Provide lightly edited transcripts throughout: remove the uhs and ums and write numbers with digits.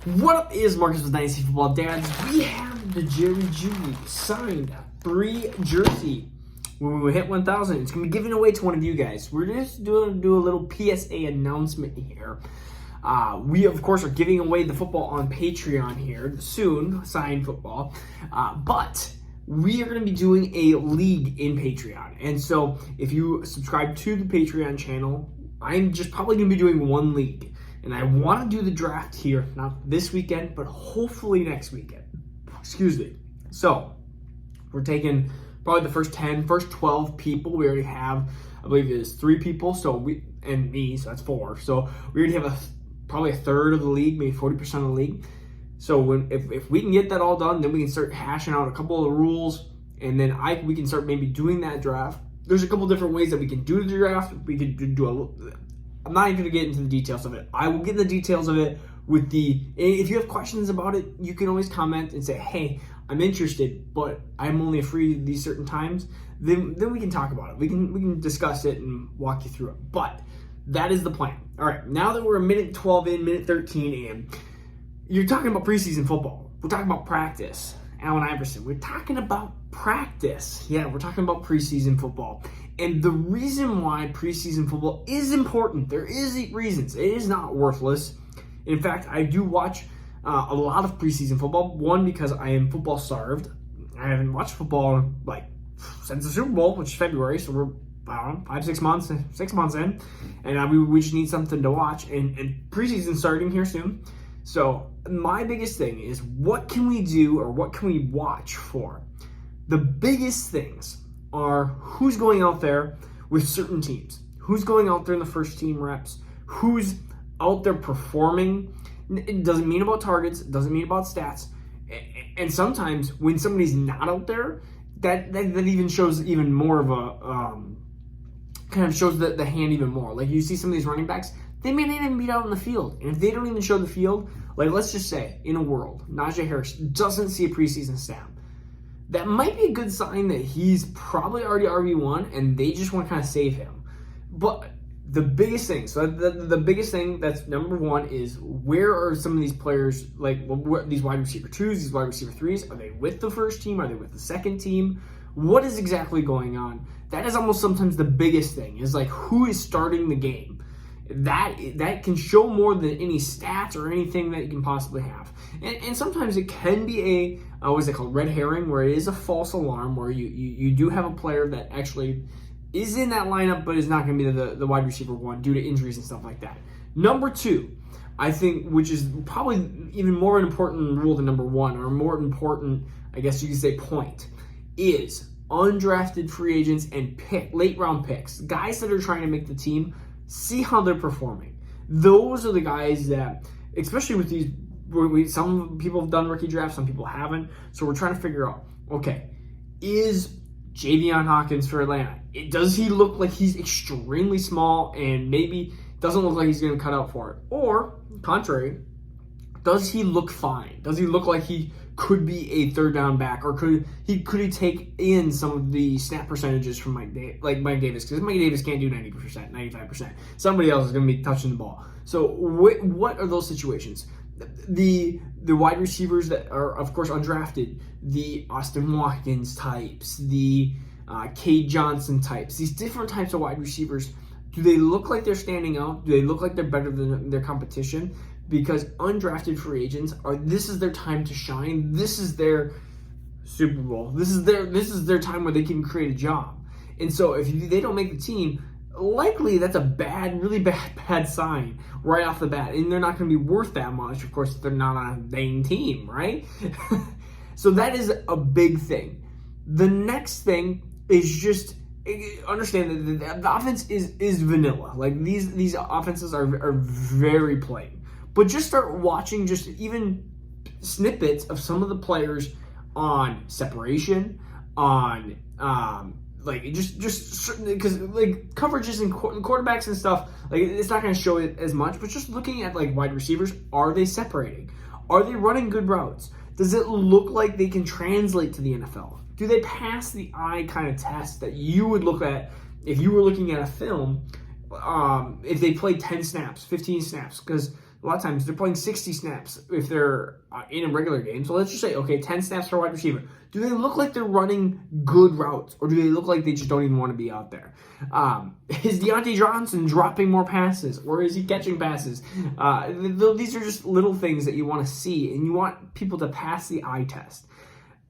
What up is Marcus with Dynasty Football Dads. We have the Jerry Jeudy signed free jersey. When we hit 1,000, it's going to be given away to one of you guys. We're just going to do a little PSA announcement here. We, of course, are giving away the football on Patreon here soon, signed football. But we are going to be doing a league in Patreon. And so if you subscribe to the Patreon channel, I'm just probably going to be doing one league. And I want to do the draft here, not this weekend, but hopefully next weekend. Excuse me. So we're taking probably the first 12 people. We already have, I believe it is 3 people, and me, so that's 4. So we already have probably a third of the league, maybe 40% of the league. So if we can get that all done, then we can start hashing out a couple of the rules, and then we can start maybe doing that draft. There's a couple different ways that we can do the draft. We could do I'm not even going to get into the details of it. I will get the details of it if you have questions about it, you can always comment and say, hey, I'm interested, but I'm only free these certain times. Then we can talk about it. We can discuss it and walk you through it. But that is the plan. All right, now that we're a minute 12 in, minute 13 in, you're talking about preseason football. We're talking about practice. Allen Iverson, we're talking about practice. Yeah, we're talking about preseason football. And the reason why preseason football is important, there is reasons. It is not worthless. In fact, I do watch a lot of preseason football. One, because I am football starved. I haven't watched football since the Super Bowl, which is February, so we're, I don't know, 6 months in. And we just need something to watch. And preseason's starting here soon. So my biggest thing is, what can we do or what can we watch for? The biggest things are who's going out there with certain teams, who's going out there in the first team reps, who's out there performing. It doesn't mean about targets, it doesn't mean about stats. And sometimes when somebody's not out there, that even shows even more of a kind of shows the hand even more. Like you see some of these running backs, they may not even be out in the field. And if they don't even show the field, like let's just say in a world, Najee Harris doesn't see a preseason snap. That might be a good sign that he's probably already RB1 and they just want to kind of save him. But the biggest thing, so the biggest thing that's number one is, where are some of these players, these wide receiver 2s, these wide receiver 3s? Are they with the first team? Are they with the second team? What is exactly going on? That is almost sometimes the biggest thing, is who is starting the game. That can show more than any stats or anything that you can possibly have. And sometimes it can be what's it called, red herring, where it is a false alarm, where you do have a player that actually is in that lineup but is not going to be the wide receiver 1 due to injuries and stuff like that. Number 2, I think, which is probably even more an important rule than number 1, or more important, I guess you could say, point, is undrafted free agents and late round picks, guys that are trying to make the team. See how they're performing. Those are the guys that, especially with these, some people have done rookie drafts, some people haven't. So we're trying to figure out, okay, is Javion Hawkins for Atlanta, does he look like he's extremely small and maybe doesn't look like he's going to cut out for it? Or, contrary, does he look fine? Does he look like he could be a third down back, or could he take in some of the snap percentages from Mike Davis? Because Mike Davis can't do 90%, 95%. Somebody else is going to be touching the ball. So what are those situations? The wide receivers that are, of course, undrafted, the Austin Watkins types, the Cade Johnson types, these different types of wide receivers, do they look like they're standing out? Do they look like they're better than their competition? Because undrafted free agents this is their time to shine. This is their Super Bowl. This is their time where they can create a job. And so if they don't make the team, likely that's a really bad sign right off the bat. And they're not going to be worth that much, of course, if they're not on a dang team, right? So that is a big thing. The next thing is just understand that the offense is vanilla. Like these offenses are very plain. But just start watching just even snippets of some of the players on separation, on just because coverages and quarterbacks and stuff, it's not going to show it as much. But just looking at wide receivers, are they separating? Are they running good routes? Does it look like they can translate to the NFL? Do they pass the eye kind of test that you would look at if you were looking at a film if they play 10 snaps, 15 snaps, because a lot of times they're playing 60 snaps if they're in a regular game. So let's just say, okay, 10 snaps for wide receiver. Do they look like they're running good routes, or do they look like they just don't even want to be out there? Is Deontay Johnson dropping more passes, or is he catching passes? These are just little things that you want to see, and you want people to pass the eye test.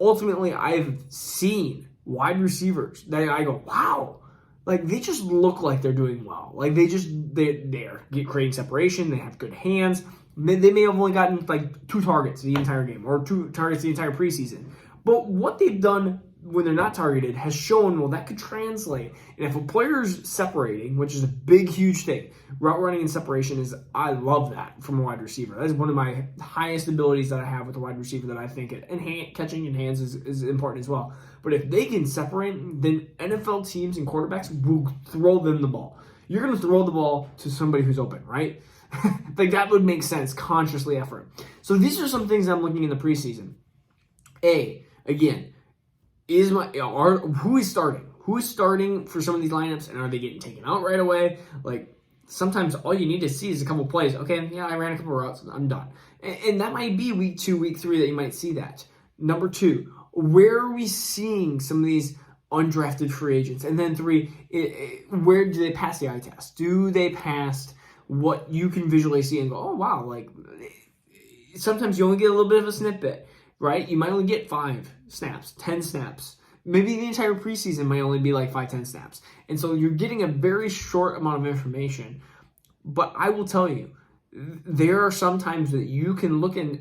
Ultimately, I've seen wide receivers that I go, wow, like they just look like they're doing well. Like they're creating separation. They have good hands. They may have only gotten like 2 targets the entire game, or 2 targets the entire preseason. But what they've done when they're not targeted has shown, well, that could translate. And if a player's separating, which is a big, huge thing, route running and separation I love that from a wide receiver. That is one of my highest abilities that I have with a wide receiver that I think catching in hands is important as well. But if they can separate, then NFL teams and quarterbacks will throw them the ball. You're going to throw the ball to somebody who's open, right? Like that would make sense, consciously effort. So these are some things I'm looking in the preseason. Again, who is starting? Who is starting for some of these lineups, and are they getting taken out right away? Like, sometimes all you need to see is a couple plays. Okay, yeah, I ran a couple routes, I'm done. And that might be week 2, week 3 that you might see that. Number 2, where are we seeing some of these undrafted free agents? And then 3, where do they pass the eye test? Do they pass what you can visually see and go, oh, wow, like, sometimes you only get a little bit of a snippet. Right? You might only get 5 snaps, 10 snaps. Maybe the entire preseason might only be like 5, 10 snaps. And so you're getting a very short amount of information. But I will tell you, there are some times that you can look and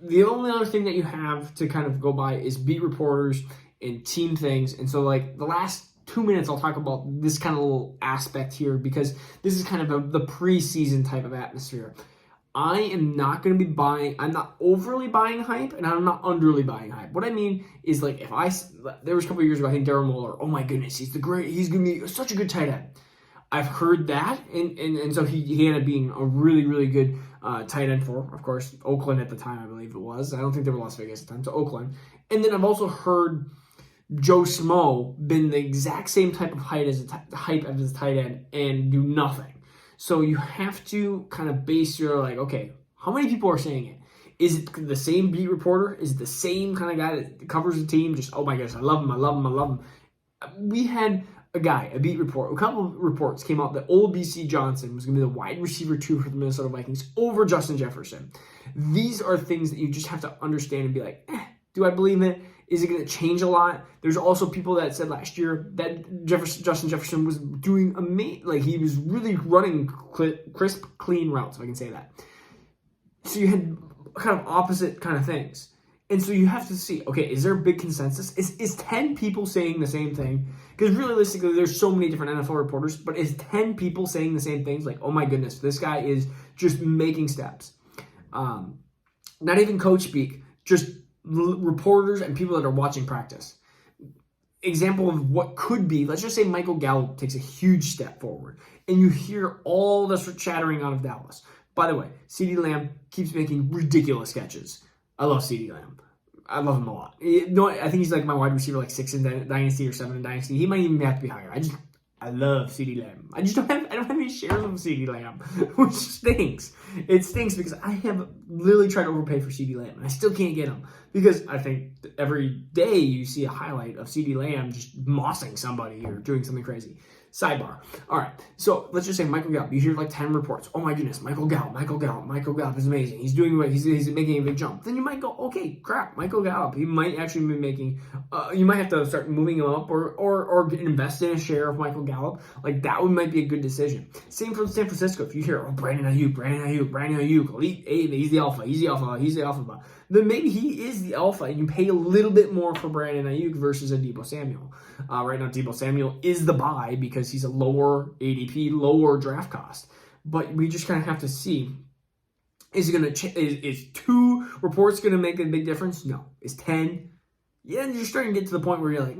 the only other thing that you have to kind of go by is beat reporters and team things. And so like the last 2 minutes, I'll talk about this kind of little aspect here because this is kind of the preseason type of atmosphere. I am not going to be I'm not overly buying hype, and I'm not underly buying hype. What I mean is, like, there was a couple of years ago, I think Darren Waller, oh my goodness, he's going to be such a good tight end. I've heard that, and so he ended up being a really, really good tight end for, of course, Oakland at the time, I believe it was. I don't think they were Las Vegas at the time, so Oakland. And then I've also heard Joe Schmo been the exact same type of hype as a tight end and do nothing. So you have to kind of base your, like, okay, how many people are saying it? Is it the same beat reporter? Is it the same kind of guy that covers the team? Just, oh my gosh, I love him. We had a beat report, a couple of reports came out that old BC Johnson was going to be the wide receiver 2 for the Minnesota Vikings over Justin Jefferson. These are things that you just have to understand and be like, do I believe it? Is it going to change a lot? There's also people that said last year that Justin Jefferson was doing amazing. Like, he was really running crisp, clean routes, if I can say that. So you had kind of opposite kind of things. And so you have to see, okay, is there a big consensus? Is 10 people saying the same thing? Because realistically, there's so many different NFL reporters, but is 10 people saying the same things? Like, oh my goodness, this guy is just making steps. Not even coach speak, just reporters and people that are watching practice. Example of what could be, let's just say Michael Gallup takes a huge step forward and you hear all this chattering out of Dallas. By the way, CeeDee Lamb keeps making ridiculous catches. I love CeeDee Lamb. I love him a lot. I think he's like my wide receiver, like 6 in Dynasty or 7 in Dynasty. He might even have to be higher. I love CeeDee Lamb. I don't have any shares of CeeDee Lamb, which stinks. It stinks because I have literally tried to overpay for CeeDee Lamb, and I still can't get him. Because I think every day you see a highlight of CeeDee Lamb just mossing somebody or doing something crazy. Sidebar. All right, so let's just say Michael Gallup. You hear like 10 reports. Oh my goodness, Michael Gallup is amazing. He's doing what he's making a big jump. Then you might go, okay, crap, Michael Gallup. He might actually be making. You might have to start moving him up or invest in a share of Michael Gallup. Like that might be a good decision. Same for San Francisco. If you hear, oh, Brandon Ayuk, elite, he's the alpha. Then maybe he is the alpha, and you pay a little bit more for Brandon Ayuk versus a Deebo Samuel. Right now, Deebo Samuel is the buy because he's a lower ADP, lower draft cost. But we just kind of have to see, is 2 reports going to make a big difference? No. Is 10? Yeah, and you're starting to get to the point where you're like,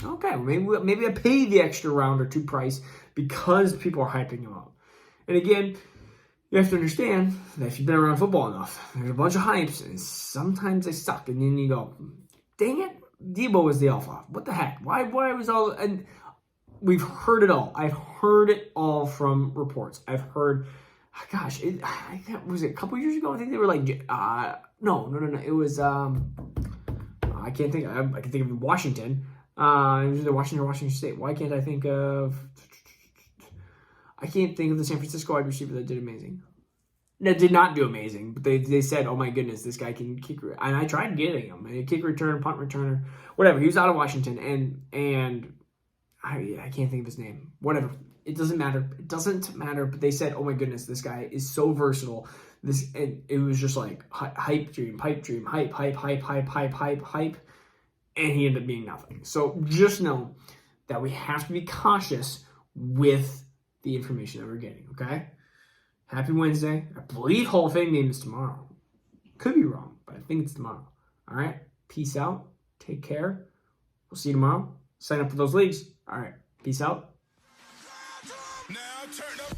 okay, maybe I pay the extra round or 2 price because people are hyping him up. And again, you have to understand that if you've been around football enough, there's a bunch of hypes, and sometimes they suck. And then you go, dang it, Deebo was the alpha. What the heck? Why was all... And we've heard it all. I've heard it all from reports. I've heard, gosh, was it a couple years ago? I think they were like, no. It was, I can't think. I can think of Washington. It was either Washington or Washington State. Why can't I think of? I can't think of the San Francisco wide receiver that did amazing. That did not do amazing, but they said, "Oh my goodness, this guy can kick." And I tried getting him a kick return, punt returner, whatever. He was out of Washington, and I can't think of his name. Whatever, it doesn't matter. It doesn't matter. But they said, "Oh my goodness, this guy is so versatile." It was just like pipe dream, hype, and he ended up being nothing. So just know that we have to be cautious with the information that we're getting, okay? Happy Wednesday. I believe Hall of Fame game is tomorrow. Could be wrong, but I think it's tomorrow. All right? Peace out. Take care. We'll see you tomorrow. Sign up for those leagues. All right. Peace out. Now turn up.